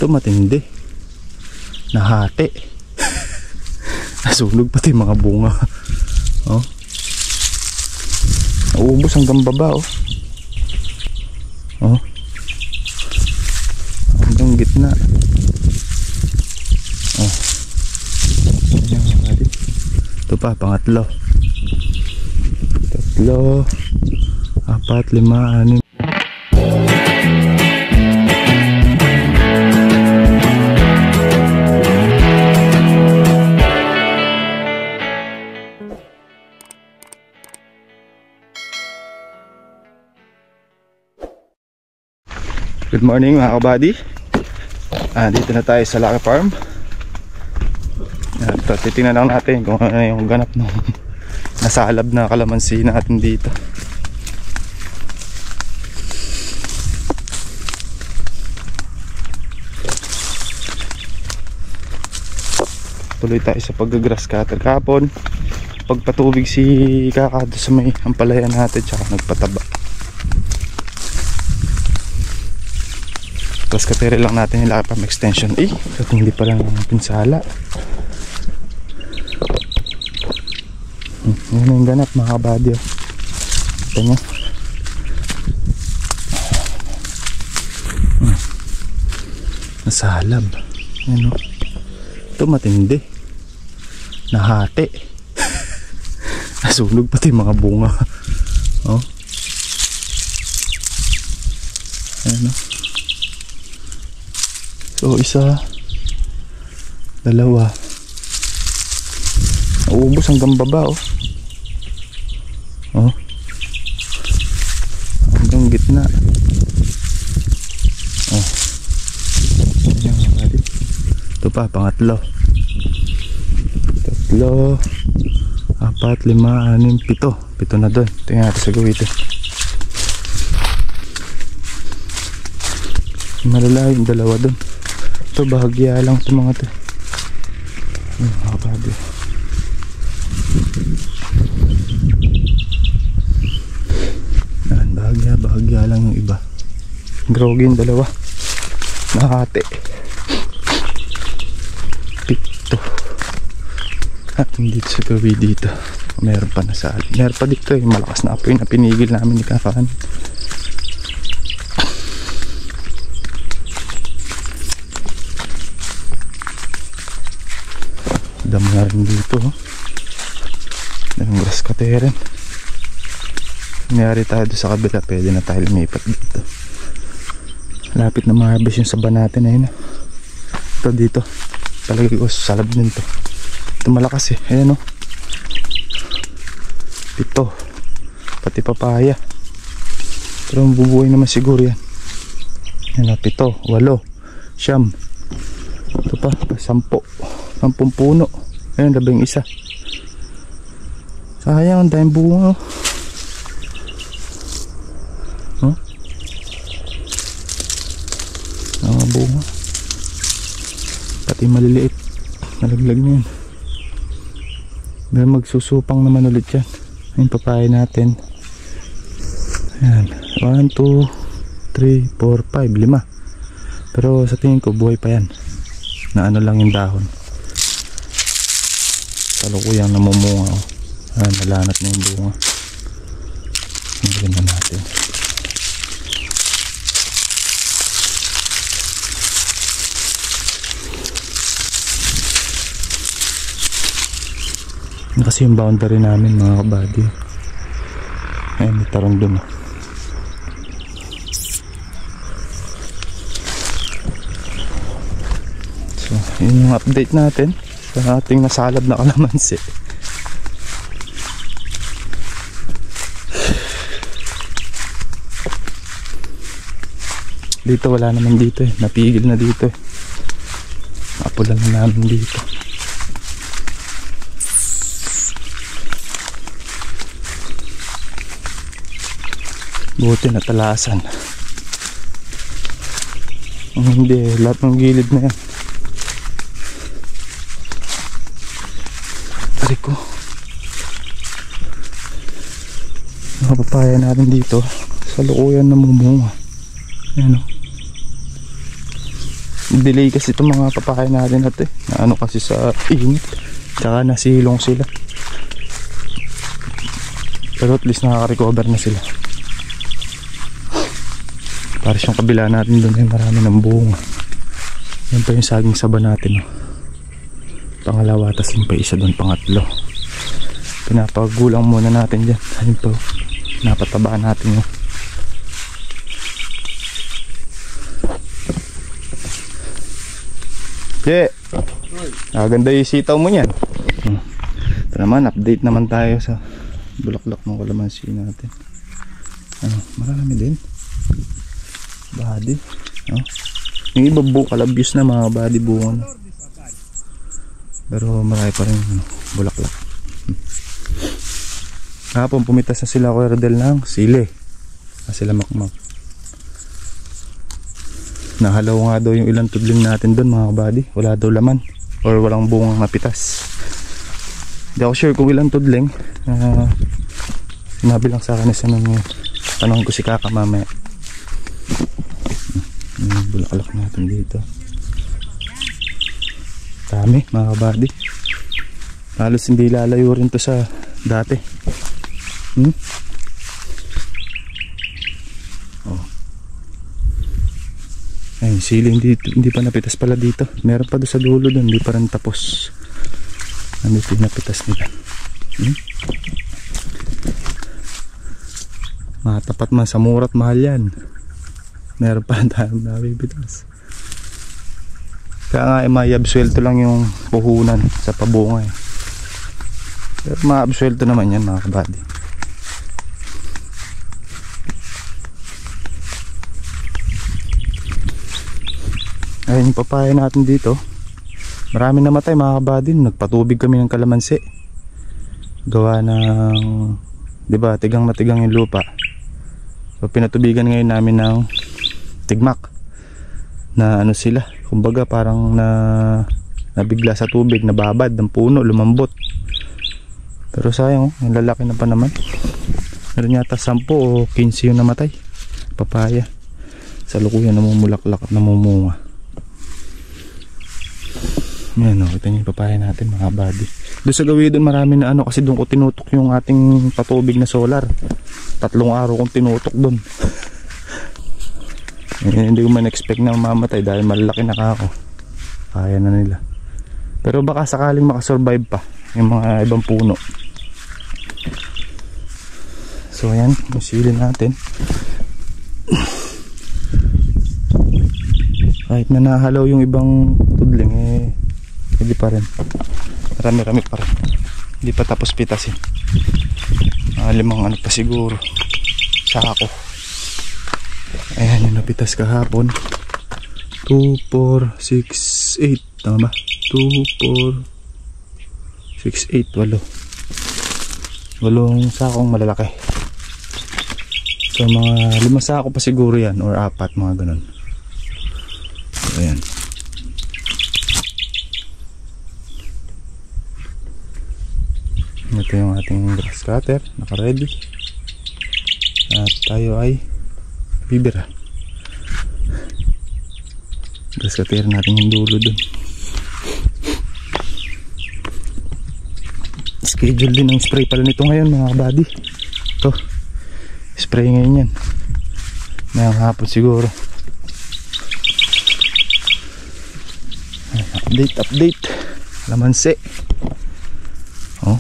Ito matindi. Nahati. Nasunog pati mga bunga. Oh. Naubos hanggang baba oh. Oh. Hanggang gitna. Oh. Ito pa, pangatlo. Tatlo, 4, 5, 6. Good morning mga kabady. Dito na tayo sa Lucky Farm. At titingnan lang natin kung ano yung ganap ng nasalab na kalamansi natin dito. Tuloy tayo sa pag-grass cutter kahapon. Pagpatubig si Kakado sa may ampalayan natin, tsaka nagpataba. Tapos katiri lang natin yung Lucky Farm extension. Hindi pala ng pinsala. Yan yung ganap mga kabady. Ito nyo. Nasalab. Yan o. Ito matindi. Nahati. Nasunog pati mga bunga. Oh. Yan o. So isa, dalawa, naubos hanggang baba oh. Oh. Hanggang gitna. Oh. Ito pa, pangatlo. Tatlo, 4, 5, 6, 7. 7 na doon. Tingnan natin sa gawin ito. Malala yung dalawa doon. Ito bahagya lang ito mga ito. Makapagod. Bahagya lang yung iba. Groggy yung dalawa. Nahati. 7. At dito sa gawi dito meron pa nasali. Meron pa dito malakas na apoy na pinigil namin ni Kakaan. Dami na rin dito ng grass cutter. Nangyari tayo sa kabila, pwede na tayo lumipat dito. Lapit na ma-harvest yung saba natin ayun. Ito dito palagi ko salab din to. Ito malakas ayan o. 7 pati papaya, pero mabubuhay naman siguro yan. Yan na 7, 8, 9. Ito pa 10 puno. Ayun, 11. Sayang, ang daming bunga. Oh. Mga bunga. Pati maliliit. Nalaglag na yun. May magsusupang naman ulit yan. Ayun, papaya natin. Ayan. 1, 2, 3, 4, 5, 5. Pero sa tingin ko, buhay pa yan. Na ano lang yung dahon. Kalukuyang namumunga oh. Nalanat na yung bunga. Hindi na natin. Kasi yung boundary namin mga kabady. Ayan, may tarong dun oh. So yun yung update natin sa ating nasalab na kalamansi. Dito wala naman dito napigil na dito napulan na namin dito. Buti natalasan. Hindi, lahat ng gilid na yan. Ko mga papaya natin dito sa lukuyan na mumunga. Ayan o. delay kasi itong mga papaya natin natin na ano kasi sa init, tsaka nasilong sila, pero at least nakaka-recover na sila. Pares yung kabila natin doon ay marami ng bunga. Yan pa yung saging saba natin, oh. Pangalawa, tas yung pa isa doon, pangatlo. Pinapagulang muna natin dyan. Ayun po, napatabaan natin yung ganda yung sitaw mo yan. Ito naman, update naman tayo sa bulaklak ng kalamansi natin. Marami din body, yung iba kalabyos na mga body bunga, pero marami pa rin bulaklak. Kapon pumitas na sila Kuya Rodel ng sili, sila makmak. Nahalaw nga daw yung ilang tudling natin doon mga body, wala daw laman or walang bungang napitas. Hindi ako sure kung ilang tudling. Sinabi lang sa akin isa nung tanong ko si Kaka mamaya. Bulaklak natin dito, dami mga body, halos hindi lalayo rin to sa dati. Ayun, siling dito, hindi pa napitas pala dito. Meron pa doon sa dulo doon, hindi pa rin tapos. Nandito yung napitas nila. Matapat man sa murat, mahal yan. Meron pa rin tayong nabibitas. Kaya nga may-absuelto lang yung puhunan sa pabunga eh. Pero ma-absuelto naman yan mga kabady. Ayun yung papaya natin dito, marami namatay mga kabady. Nagpatubig kami ng kalamansi, gawa ng, diba, tigang na tigang yung lupa. So pinatubigan ngayon namin ng tigmak na ano sila, kumbaga parang nabigla sa tubig, nababad ng puno, lumambot. Pero sayang, ang lalaki na pa naman. Meron yata 10 o 15 yung namatay papaya. Sa lukuyan namumulaklak at namumunga. Yan, kita niyo yung papaya natin mga body. Doon sa gawin doon marami na ano, kasi doon ko tinutok yung ating patubig na solar. 3 araw kong tinutok doon. Hindi ko man expect na mamatay dahil malaki na ako. Kaya na nila. Pero baka sakaling makasurvive pa yung mga ibang puno. So ayan, masilin natin. Kahit na nahalaw yung ibang tudling hindi pa rin, marami-rami pa rin, hindi pa tapos pitasin. 5 ano pa siguro sa ako. Ayan yung napitas kahapon. 2, 4, 6, 8, tama ba? 2, 4, 6, 8, 8 sakong malalaki. So mga 5 sako pa siguro yan, or 4, mga ganun. So ayan. Ito yung ating grass cutter, naka-ready. At tayo ay bibira. Grass cutter natin yung dulo dun. Schedule din ang spray pala nito ngayon mga kabady. Ito, spray ngayon yan. Mayang hapon siguro. Update. Lamansi. Oh.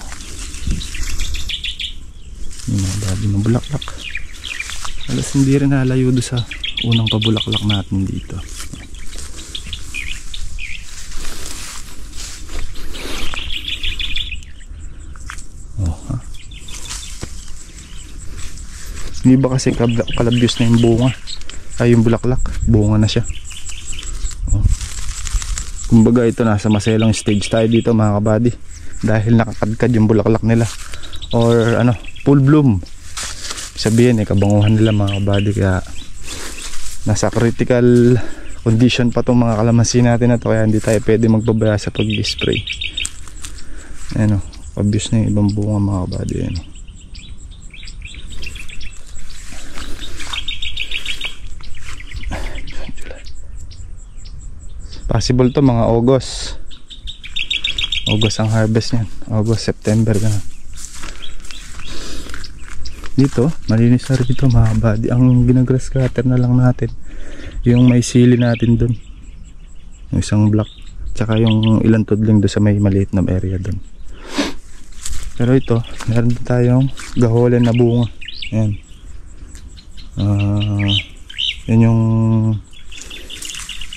Yung mga babi ng bulaklak. Alas hindi rin nalayo doon sa unang pabulaklak natin dito. Oh, ha? Hindi ba kasi kalabyos na yung bunga? Ay, yung bulaklak, bunga na siya. Oh. Kumbaga ito, nasa maselang stage tayo dito mga kabady, dahil nakakadkad yung bulaklak nila, or ano, full bloom. Sabihin kabanguhan nila mga kabady, kaya nasa critical condition pa itong mga kalamansi natin na to, kaya hindi tayo pwede magbabaya sa pag-spray. Ayan o, obvious na yung ibang bunga mga kabady. Ayan o. Possible to mga August ang harvest niyan. August, September ganun. Dito malinis na rito mga buddy. Ang ginagrass cutter na lang natin yung may sili natin dun, yung isang block, tsaka yung ilang tudling doon sa may maliit na area dun. Pero ito meron din tayong gaholen na bunga. Ayan. Yan yung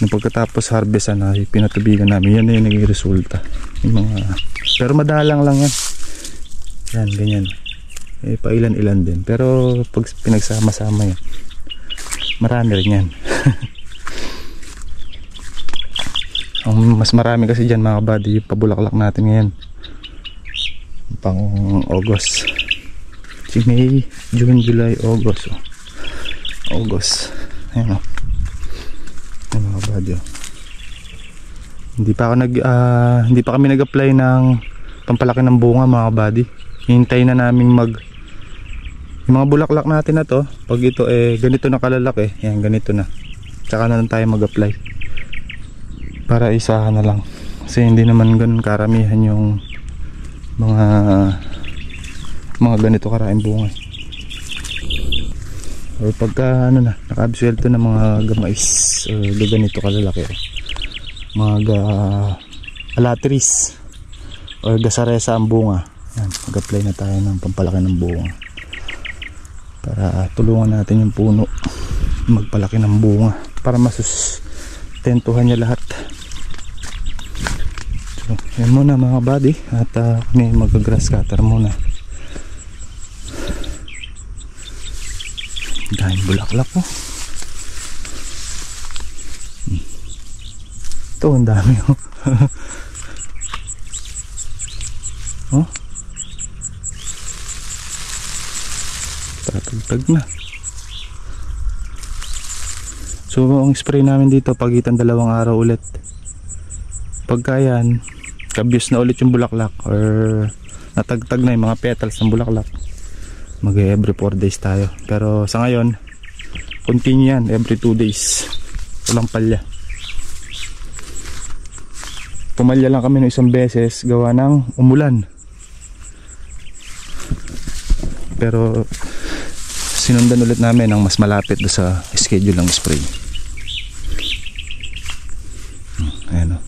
pagkatapos harvest na pinatubigan namin. Yan na yung naging resulta yung mga, pero madalang lang yan. Yan ganyan, pailan-ilan din, pero pag pinagsama-sama yan marami rin yan. Ang mas marami kasi dyan mga buddy, pabulaklak natin ngayon pang August. Si May, June, July, August. August. Ayan o. Ayan mga buddy. Hindi pa kami nag-apply ng pampalaki ng bunga mga buddy. Hintayin na namin yung mga bulaklak natin na to, pag ito ganito na kalalaki, yan ganito na, tsaka na lang tayo mag-apply para isahan na lang, kasi hindi naman ganun karamihan yung mga ganito karaing bunga. Or pagka naka-absuelto na mga gamais ganito kalalaki, mga alatris or gasaresa ang bunga, yan, mag-apply na tayo ng pampalaki ng bunga para tulungan natin yung puno magpalaki ng bunga para masustentuhan niya lahat. So yan muna mga buddy, at kami mag-grass cutter muna. Dahil bulaklak po. Ito ang dami oh. Oh, tatagtag na. So ang spray namin dito pagitan 2 araw ulit. Pagka yan kabyos na ulit yung bulaklak or natagtag na yung mga petals ng bulaklak, every 4 days tayo. Pero sa ngayon continue yan, every 2 days. Walang palya. Pumalya lang kami ng isang beses gawa ng umulan, pero sinundan ulit namin ang mas malapit do sa schedule ng spray. Ayan o.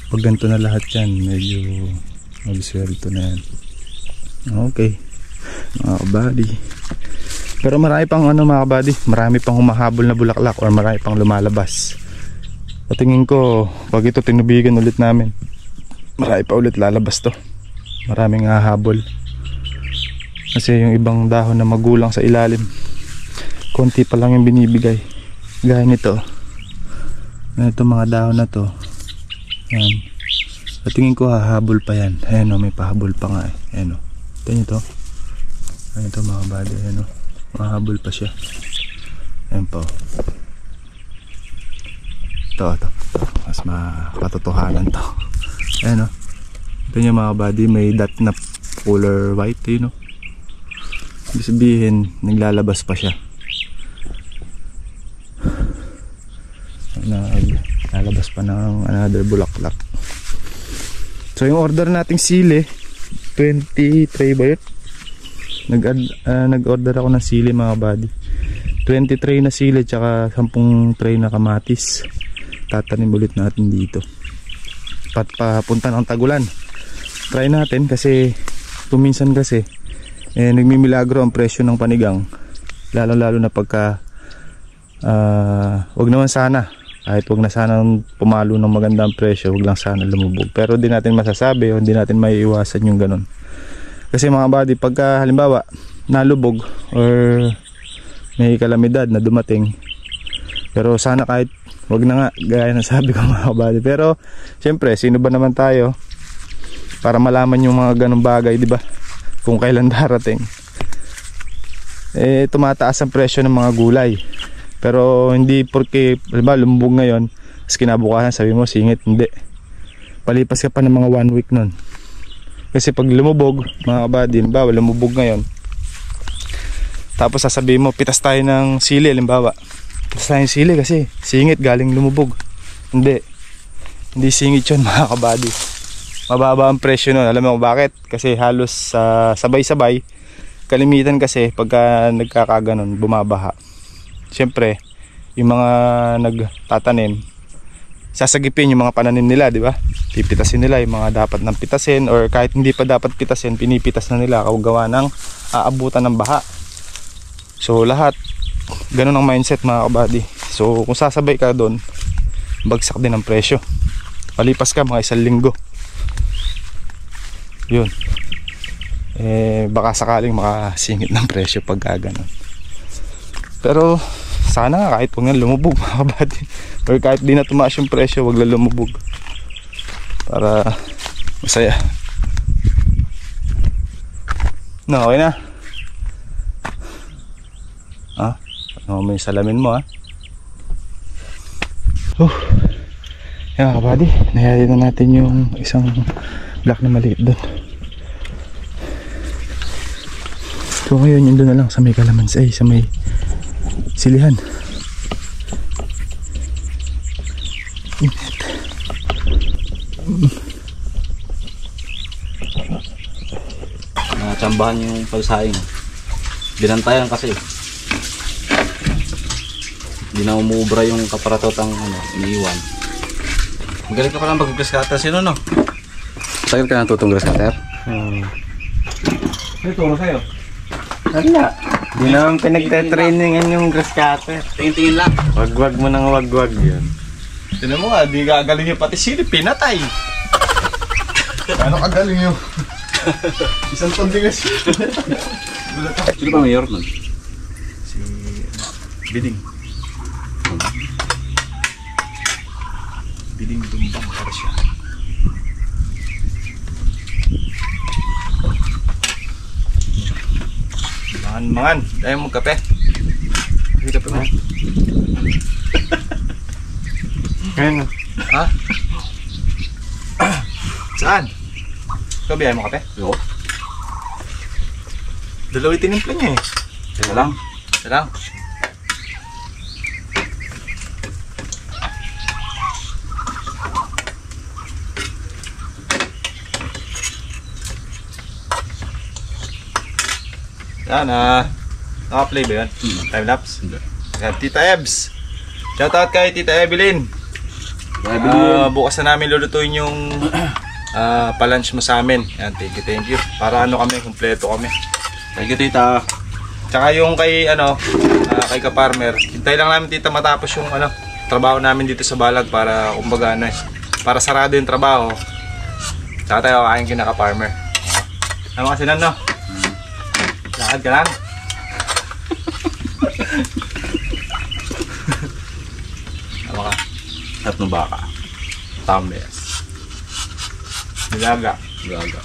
Pag ganito na lahat yan, medyo mag-swelto na yan. Okay mga kabady, pero marami pang mga kabady, marami pang humahabol na bulaklak or marami pang lumalabas. Patingin ko pag ito tinubigan ulit namin, marami pa ulit lalabas to. Maraming hahabol kasi yung ibang dahon na magulang sa ilalim, konti pa lang yung binibigay. Gaya nito, mga dahon na to, yan, patingin ko hahabol pa yan. Ayan o, may pahabol pa nga ayan o, ito nyo to, ayan ito mga bado, ayan o, mahabol pa siya. Ayan po, ito mas mapatotohanan to. Ayan o, ito nyo mga body, may dot na color white, yun o, ibig sabihin naglalabas pa siya, naglalabas pa ng another bulaklak. So yung order nating sili 20 tray ba yun? Nag-order ako ng sili mga body, 20 tray na sili tsaka 10 tray na kamatis. Tatanim ulit natin dito papunta ng tagulan. Try natin kasi tuminsan kasi nagmimilagro ang presyo ng panigang, lalo na pagka wag naman sana, kahit wag na sana pumalo ng magandang presyo, wag lang sana lumubog. Pero di natin masasabi o hindi natin maiiwasan yung ganun. Kasi mga buddy, pagka halimbawa nalubog or may kalamidad na dumating, pero sana kahit wag na nga, gaya ng sabi ko mga buddy. Pero syempre sino ba naman tayo para malaman yung mga ganung bagay, di ba? Kung kailan darating. Tumataas ang presyo ng mga gulay. Pero hindi porque halimbawa lumubog ngayon, tapos kinabukasan sabi mo singit, hindi. Palipas ka pa ng mga 1 week nun. Kasi pag lumubog mga kabady, halimbawa lumubog ngayon, tapos sasabihin mo pitas tayo ng sili halimbawa, Tapos tayong sili kasi singit galing lumubog. Hindi singit yun mga kabady. Mababa ang presyo nun. Alam mo bakit? Kasi halos sabay-sabay. Kalimitan kasi pagka nagkakaganon bumabaha. Siyempre yung mga nagtatanim sasagipin yung mga pananim nila, di ba? Pipitasin nila yung mga dapat nang pitasin, or kahit hindi pa dapat pitasin, pinipitas na nila kung gawa ng aabutan ng baha. So lahat ganun ang mindset mga kabady. So kung sasabay ka doon, bagsak din ang presyo. Palipas ka mga 1 linggo, yun, baka sakaling makasingit ng presyo pag gano'n. Pero sana nga kahit huwag na lumubog mga kabady, or kahit di na tumaas yung presyo, huwag na lumubog para masaya. No, okay na. Ano mo yung salamin mo yan mga kabady, nayari na natin yung isang black na maliit doon. So ngayon yun doon na lang sa may kalamansi, sa may silihan. Natsambahan yung pagsaing. Binantayan kasi. Hindi na umuubra yung kaparatotang iniiwan. Magaling ka palang mag-grass cutter. Sino no? Tagal ka natutong grass cutter? Ano turo sa'yo? Wala. Di naman pinagte-trainingan yung grass cutter. Tingin-tingin lang. Wag-wag mo nang wag-wag yun. Tinan mo nga, di gagaling yung pati sili, pinatay. Ano kagaling yung isang tondigas. Sino ba mayor nun? Si Biding. Biding tumbang para siya. Mangan, tayo mo kape. Hindi kape mo. Ngayon. Ha? Saan? Ikaw biyahe mo kape? Oo. Dalawa tinimpla niya eh. Kaya lang. Isa lang. Yan naka-play ba yun? Time-lapse? Hindi. Tita Ebs, shoutout kay Tita Evelyn. Bukas na namin lulutuin yung pa-lunch mo sa amin. Yan, thank you. Para kami, kumpleto kami. Thank you, tita. Tsaka yung kay kay ka-farmer, hintay lang namin tita matapos yung trabaho namin dito sa Balag para kumbaga para sarado yung trabaho. Tsaka tayo kakain kinaka-farmer. Ano kasi nan, no? Lakad ka lang. Ano ka? At ng baka. Tambes. Nilaga. Gaga.